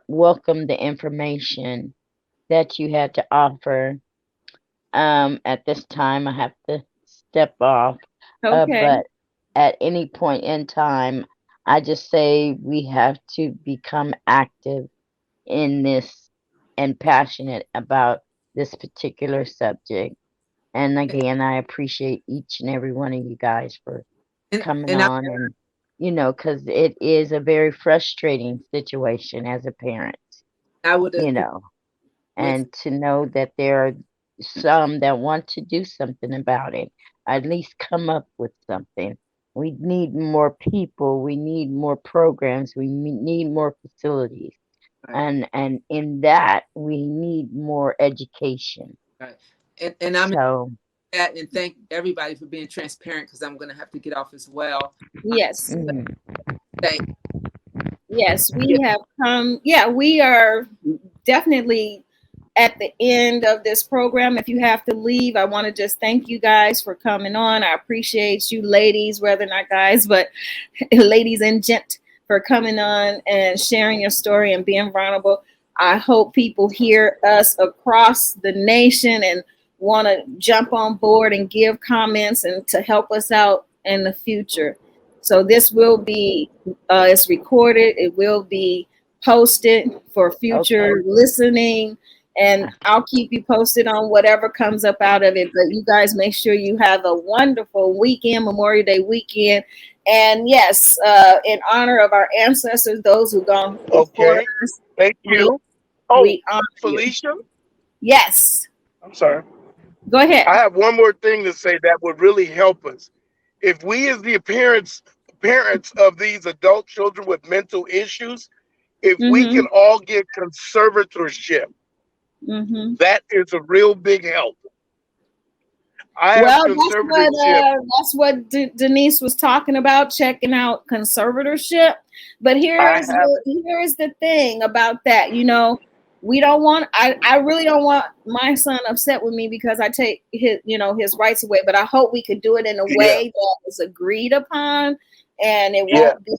Speaker 4: welcome the information that you had to offer. At this time, I have to step off,
Speaker 1: okay.
Speaker 4: but at any point in time, I just say we have to become active in this and passionate about this particular subject. And again, I appreciate each and every one of you guys for coming
Speaker 3: And I,
Speaker 4: on, and because it is a very frustrating situation as a parent,
Speaker 3: I would
Speaker 4: you
Speaker 3: agree
Speaker 4: know,
Speaker 3: with
Speaker 4: and to know that there are some that want to do something about it, at least come up with something. We need more people, we need more programs, we need more facilities. and in that we need more education.
Speaker 3: Right. And I'm
Speaker 4: So
Speaker 3: that, and thank everybody for being transparent, because I'm going to have to get off as well.
Speaker 1: Yes.
Speaker 3: Thank.
Speaker 1: Yes, we have come. Yeah, we are definitely at the end of this program. If you have to leave, I want to just thank you guys for coming on. I appreciate you ladies, whether not guys, but ladies and gent, for coming on and sharing your story and being vulnerable. I hope people hear us across the nation and want to jump on board and give comments and to help us out in the future. So this will be, it's recorded. It will be posted for future listening. And I'll keep you posted on whatever comes up out of it. But you guys make sure you have a wonderful weekend, Memorial Day weekend. And yes, in honor of our ancestors, those who've gone before us.
Speaker 2: Thank you.
Speaker 1: We honor
Speaker 2: Felicia?
Speaker 1: you. Yes.
Speaker 2: I'm sorry.
Speaker 1: Go ahead.
Speaker 2: I have one more thing to say that would really help us. If we as the parents of these adult children with mental issues, if we can all get conservatorship, that is a real big help.
Speaker 1: Well, that's what Denise was talking about, checking out conservatorship. But here's the thing about that. You know, we don't want. I really don't want my son upset with me because I take his rights away. But I hope we could do it in a way that is agreed upon, and it won't be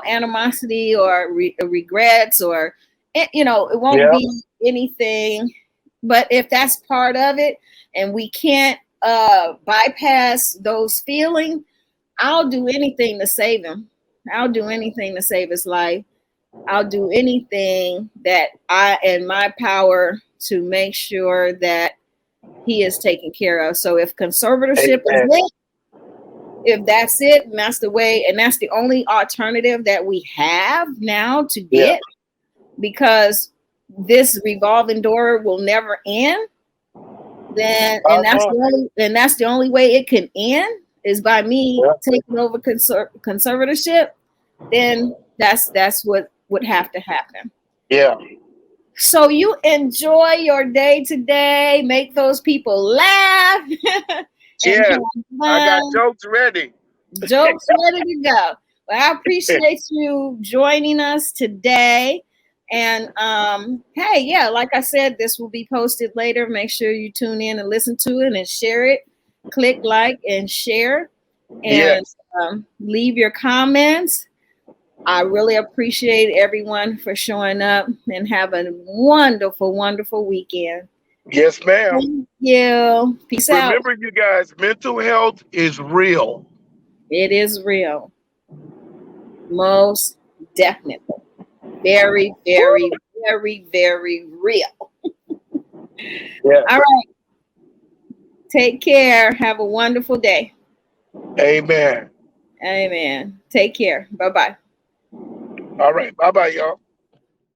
Speaker 1: animosity or regrets, or it won't be anything. But if that's part of it and we can't bypass those feelings, I'll do anything to save him. I'll do anything to save his life. I'll do anything that I in my power to make sure that he is taken care of. So if conservatorship is it, if that's it, and that's the way, and that's the only alternative that we have now to get, because this revolving door will never end, then that's the only way it can end is by me taking over conservatorship. Then that's what would have to happen.
Speaker 2: Yeah.
Speaker 1: So you enjoy your day today. Make those people laugh.
Speaker 2: Yeah, I got jokes ready.
Speaker 1: Jokes ready to go. Well, I appreciate you joining us today. And hey, yeah, like I said, this will be posted later. Make sure you tune in and listen to it and share it. Click like and share, and leave your comments. I really appreciate everyone for showing up, and have a wonderful, wonderful weekend.
Speaker 2: Yes, ma'am.
Speaker 1: Thank you. Peace out.
Speaker 2: Remember, you guys, mental health is real. It
Speaker 1: is real. Most definitely. Very, very, very, very real. All right. Take care. Have a wonderful day.
Speaker 2: Amen.
Speaker 1: Amen. Take care. Bye-bye.
Speaker 2: All right. Bye-bye, y'all.